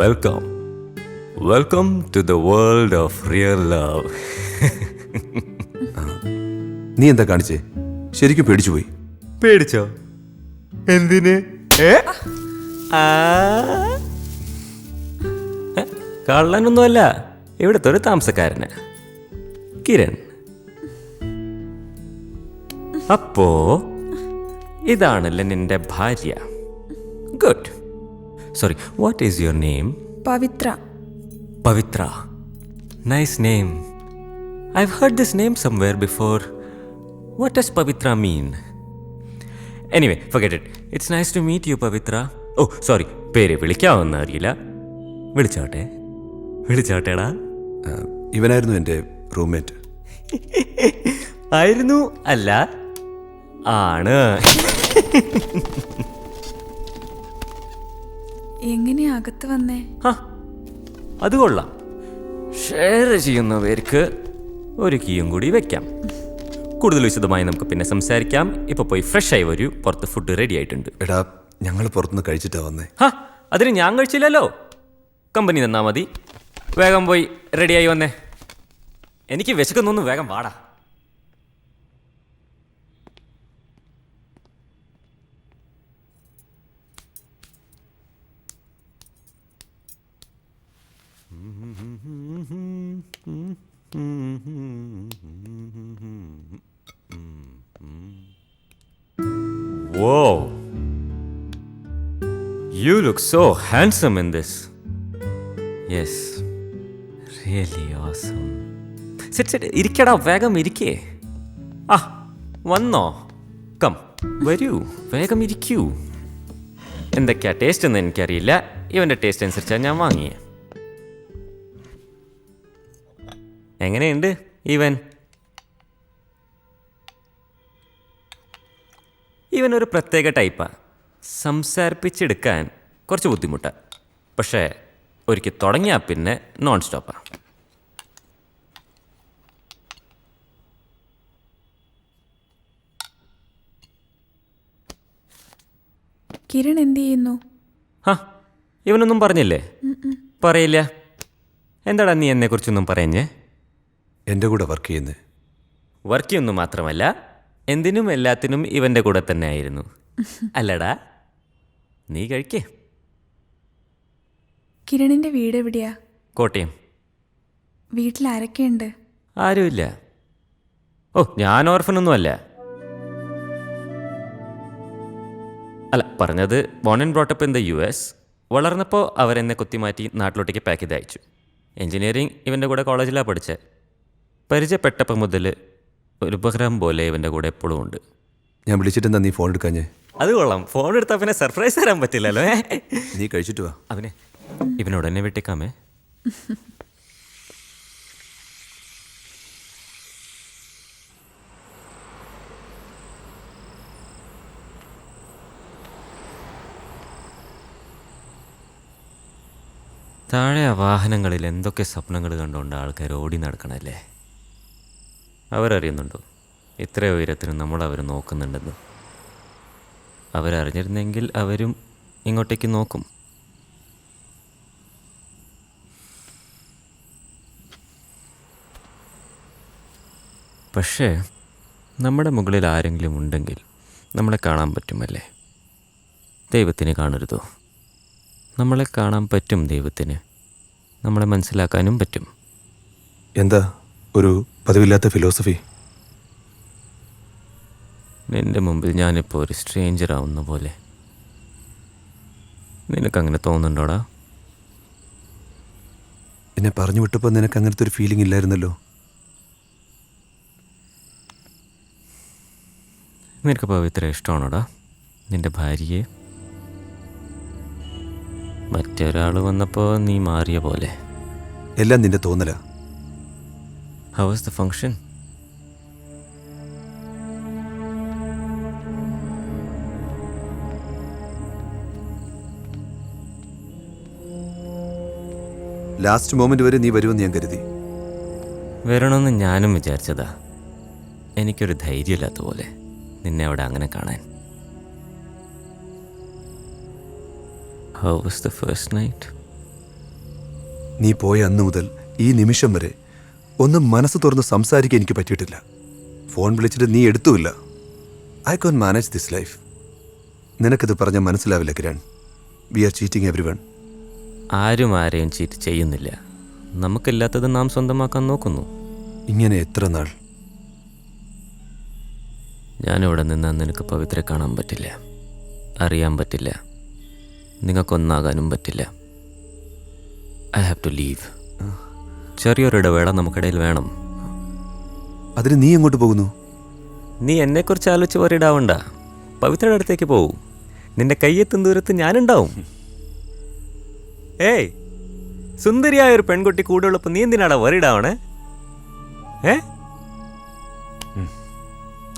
Welcome welcome to the world of real love. നീ എന്താ കാണിച്ചേ? ശരിക്കും പേടിച്ചു പോയി. പേടിച്ചോ? എന്തിന്? കള്ളനൊന്നുമല്ല, ഇവിടുത്തെ ഒരു താമസക്കാരന്, കിരൺ. അപ്പോ ഇതാണല്ലേ നിന്റെ ഭാര്യ? Good. Sorry, what is your name? Pavithra. Pavitra. Nice name. I've heard this name somewhere before. What does Pavitra mean? Anyway, forget it. It's nice to meet you, Pavitra. Oh, sorry. പേര് വിളിക്കാമെന്ന് അറിയില്ല. വിളിച്ചോട്ടേടാ. ഇവനായിരുന്നു എൻ്റെ roommate. ആയിരുന്നു അല്ല, ആണ്. എങ്ങനെയാ അകത്ത് വന്നേ? അത് കൊള്ളാം. ഷെയർ ചെയ്യുന്നവർക്ക് ഒരു കീയും കൂടി വെക്കാം. കൂടുതൽ വിശദമായി നമുക്ക് പിന്നെ സംസാരിക്കാം. ഇപ്പൊ പോയി ഫ്രഷ് ആയി വരൂ, പുറത്ത് ഫുഡ് റെഡി ആയിട്ടുണ്ട്. എടാ, ഞങ്ങൾ പുറത്തുനിന്ന് കഴിച്ചിട്ടാ വന്നേ. അതിന് ഞാൻ കഴിച്ചില്ലല്ലോ, കമ്പനി തന്നാ മതി. വേഗം പോയി റെഡിയായി വന്നേ. എനിക്ക് വിശക്കുന്നൊന്ന് വേഗം വാടാ. Whoa! You look so handsome in this. Yes, really awesome. Sit. ഇരിക്കടാ, വേഗം ഇരിക്കേ. വന്നോ? കം, വരൂ, വേഗം ഇരിക്കൂ. എന്തൊക്കെയാ ടേസ്റ്റ് എന്ന് എനിക്കറിയില്ല. ഇവൻ്റെ ടേസ്റ്റ് അനുസരിച്ചാണ് ഞാൻ വാങ്ങിയേ. എങ്ങനെയുണ്ട് ഇവൻ ഒരു പ്രത്യേക ടൈപ്പാണ്. സംസാരിപ്പിച്ചെടുക്കാൻ കുറച്ച് ബുദ്ധിമുട്ടാണ്. പക്ഷേ ഒരിക്കൽ തുടങ്ങിയാൽ പിന്നെ നോൺ സ്റ്റോപ്പാണ്. കിരൺ എന്ത് ചെയ്യുന്നു? ഇവനൊന്നും പറഞ്ഞില്ലേ? പറയില്ല. എന്താടാ നീ എന്നെക്കുറിച്ചൊന്നും പറഞ്ഞേ? എൻ്റെ കൂടെ വർക്ക് ചെയ്യുന്നത്. വർക്ക് ചെയ്യുന്നു മാത്രമല്ല, എന്തിനും എല്ലാത്തിനും ഇവൻ്റെ കൂടെ തന്നെ ആയിരുന്നു. അല്ലടാ, നീ കഴിക്കേ. കിരണിന്റെ വീട് എവിടെയാ? കോട്ടയം. വീട്ടിൽ ആരൊക്കെയുണ്ട്? ആരുമില്ല. ഞാൻ ഓർഫനൊന്നും അല്ല. പറഞ്ഞത് born and brought up in the US. വളർന്നപ്പോൾ അവരെന്നെ കുത്തിമാറ്റി നാട്ടിലോട്ടേക്ക് പാക്ക് ചെയ്ത് അയച്ചു. എൻജിനീയറിങ് ഇവൻ്റെ കൂടെ കോളേജിലാണ് പഠിച്ചത്. പരിചയപ്പെട്ടപ്പോൾ മുതൽ ഒരു ഉപഗ്രഹം പോലെ ഇവൻ്റെ കൂടെ എപ്പോഴും ഉണ്ട്. ഞാൻ വിളിച്ചിട്ടെന്താ നീ ഫോൺ എടുക്കാഞ്ഞേ? അത് കൊള്ളാം. ഫോൺ എടുത്താൽ പിന്നെ സർപ്രൈസ് തരാൻ പറ്റില്ലല്ലോ. നീ കഴിച്ചിട്ട് വാ. ഇവനോട് തന്നെ വിട്ടേക്കാമേ. താഴെ ആ വാഹനങ്ങളിൽ എന്തൊക്കെ സ്വപ്നങ്ങൾ കണ്ടുകൊണ്ട് ആൾക്കാർ ഓടി നടക്കണല്ലേ. അവരറിയുന്നുണ്ടോ ഇത്ര ഉയരത്തിന് അവർ നോക്കുന്നുണ്ടെന്ന്? അവരറിഞ്ഞിരുന്നെങ്കിൽ അവരും ഇങ്ങോട്ടേക്ക് നോക്കും. പക്ഷേ നമ്മുടെ മുകളിൽ ആരെങ്കിലും ഉണ്ടെങ്കിൽ നമ്മളെ കാണാൻ പറ്റുമല്ലേ? ദൈവത്തിന് കാണരുതോ? നമ്മളെ കാണാൻ പറ്റും ദൈവത്തിന്. നമ്മളെ മനസ്സിലാക്കാനും പറ്റും. എന്താ ഒരു പതിവില്ലാത്ത ഫിലോസഫി? നിന്റെ മുമ്പിൽ ഞാനിപ്പോൾ ഒരു സ്ട്രേഞ്ചർ ആവുന്ന പോലെ. നിനക്കങ്ങനെ തോന്നുന്നുണ്ടോടാ? എന്നെ പറഞ്ഞു വിട്ടപ്പോൾ നിനക്ക് അങ്ങനത്തെ ഒരു ഫീലിംഗ് ഇല്ലായിരുന്നല്ലോ. നിനക്ക് പവിത്ര ഇഷ്ടമാണോടാ, നിന്റെ ഭാര്യയെ? മറ്റൊരാൾ വന്നപ്പോൾ നീ മാറിയ പോലെ. എല്ലാം നിന്റെ തോന്നലാ. How was the function? Last moment വരെ നീ വരുമെന്ന് ഞാൻ കരുതി. വരണമെന്ന് ഞാനും വിചാരിച്ചതാ. എനിക്കൊരു ധൈര്യമില്ലാത്ത പോലെ നിന്നെ അവിടെ അങ്ങനെ കാണാൻ. How was the first night? നീ പോയ അന്ന് മുതൽ ഈ നിമിഷം വരെ ഒന്നും മനസ്സ് തുറന്ന് സംസാരിക്കാൻ എനിക്ക് പറ്റിയിട്ടില്ല. ഫോൺ വിളിച്ചിട്ട് നീ എടുത്തുമില്ല. I can manage this life. നിനക്കിത് പറഞ്ഞാൽ മനസ്സിലാവില്ല Kiran. We are cheating everyone. ആരും ആരെയും ചീറ്റ് ചെയ്യുന്നില്ല. നമുക്കില്ലാത്തത് നാം സ്വന്തമാക്കാൻ നോക്കുന്നു. ഇങ്ങനെ എത്ര നാൾ? ഞാനിവിടെ നിന്നാൽ നിനക്ക് പവിത്രയെ കാണാൻ പറ്റില്ല, അറിയാൻ പറ്റില്ല, നിങ്ങൾക്കൊന്നാകാനും പറ്റില്ല. I have to leave. ചെറിയൊരിടവേള നമുക്കിടയിൽ വേണം. അതിന് നീ എങ്ങോട്ട് പോകുന്നു? നീ എന്നെക്കുറിച്ച് ആലോചിച്ച് വറിയിടാവണ്ട. പവിത്രയുടെ അടുത്തേക്ക് പോവും. നിന്റെ കയ്യെത്തും ദൂരത്ത് ഞാനുണ്ടാവും. ഏയ്, സുന്ദരിയായ ഒരു പെൺകുട്ടി കൂടെ ഉള്ളപ്പോൾ നീ എന്തിനാടാ വറിയിടാവണേ?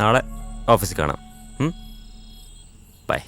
നാളെ ഓഫീസിൽ കാണാം. ബൈ.